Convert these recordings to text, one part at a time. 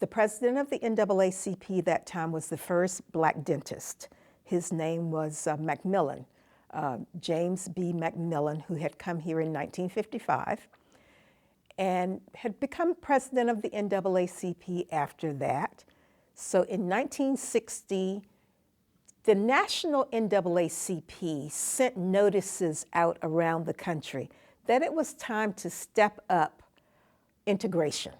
The president of the NAACP that time was the first black dentist. His name was Macmillan, James B. Macmillan, who had come here in 1955 and had become president of the NAACP after that. So in 1960, the national NAACP sent notices out around the country that it was time to step up integration.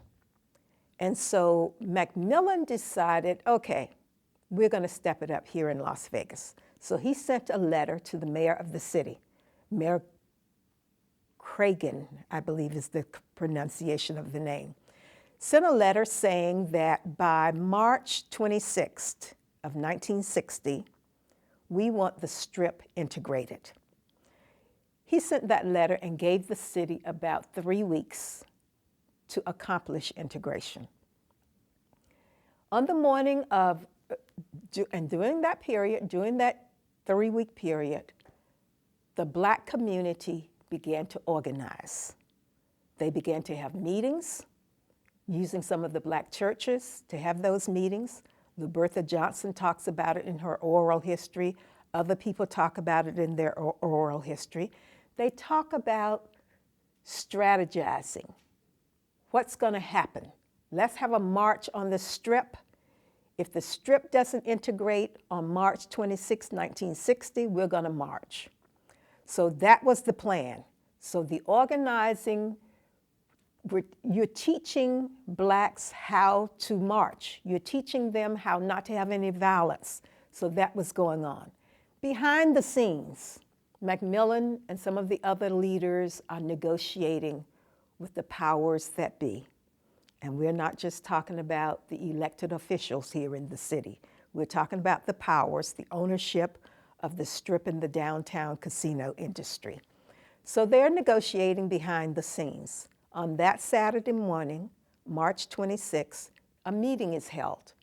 And so Macmillan decided, okay, we're going to step it up here in Las Vegas. So he sent a letter to the mayor of the city, Mayor Cragen, I believe is the pronunciation of the name, sent a letter saying that by March 26th of 1960, we want the Strip integrated. He sent that letter and gave the city about 3 weeks to accomplish integration. On the morning of, and during that period, during that 3-week period, the black community began to organize. They began to have meetings, using some of the black churches to have those meetings. Lubertha Johnson talks about it in her oral history. Other people talk about it in their oral history. They talk about strategizing. What's going to happen? Let's have a march on the Strip. If the Strip doesn't integrate on March 26, 1960, we're going to march. So that was the plan. So the organizing, you're teaching blacks how to march. You're teaching them how not to have any violence. So that was going on. Behind the scenes, Macmillan and some of the other leaders are negotiating with the powers that be. And we're not just talking about the elected officials here in the city. We're talking about the powers, the ownership of the Strip and the downtown casino industry. So they're negotiating behind the scenes. On that Saturday morning, March 26th, a meeting is held.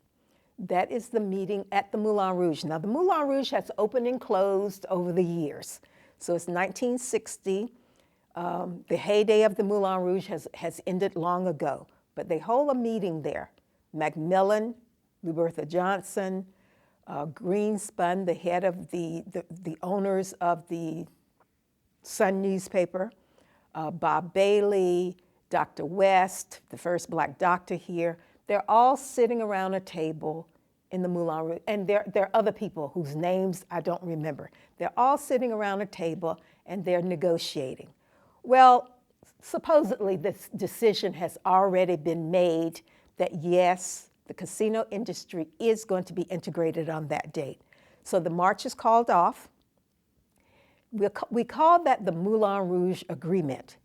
That is the meeting at the Moulin Rouge. Now, the Moulin Rouge has opened and closed over the years. So it's 1960. The heyday of the Moulin Rouge has ended long ago, but they hold a meeting there. Macmillan, Lubertha Johnson, Greenspun, the head of the owners of the Sun newspaper, Bob Bailey, Dr. West, the first black doctor here, they're all sitting around a table in the Moulin Rouge, and there are other people whose names I don't remember. They're all sitting around a table and they're negotiating. Well, supposedly this decision has already been made that yes, the casino industry is going to be integrated on that date. So the march is called off. We call that the Moulin Rouge Agreement,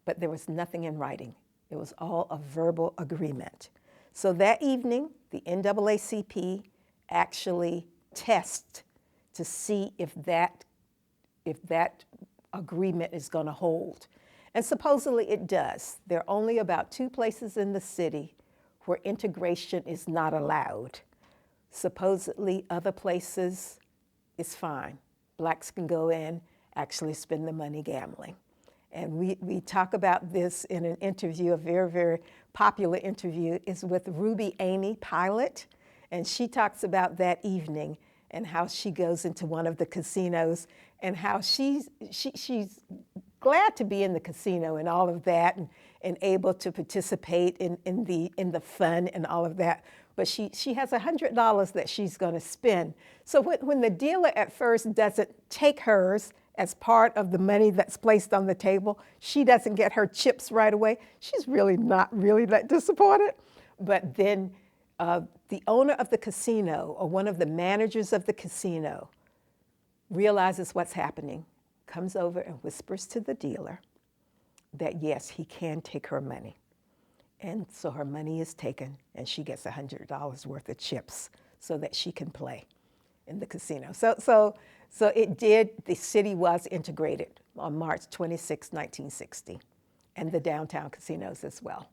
but there was nothing in writing. It was all a verbal agreement. So that evening, the NAACP actually tests to see if that agreement is going to hold. And supposedly it does. There are only about 2 places in the city where integration is not allowed. Supposedly other places is fine. Blacks can go in, actually spend the money gambling. And we talk about this in an interview, a very, very popular interview, is with Ruby Amy Pilot. And she talks about that evening and how she goes into one of the casinos and how she's glad to be in the casino and all of that and able to participate in the fun and all of that. But she has $100 that she's going to spend. So when the dealer at first doesn't take hers as part of the money that's placed on the table, she doesn't get her chips right away. She's really not really that disappointed. But then the owner of the casino or one of the managers of the casino realizes what's happening, comes over and whispers to the dealer that yes, he can take her money. And so her money is taken and she gets $100 worth of chips so that she can play in the casino. So it did, the city was integrated on March 26, 1960, and the downtown casinos as well.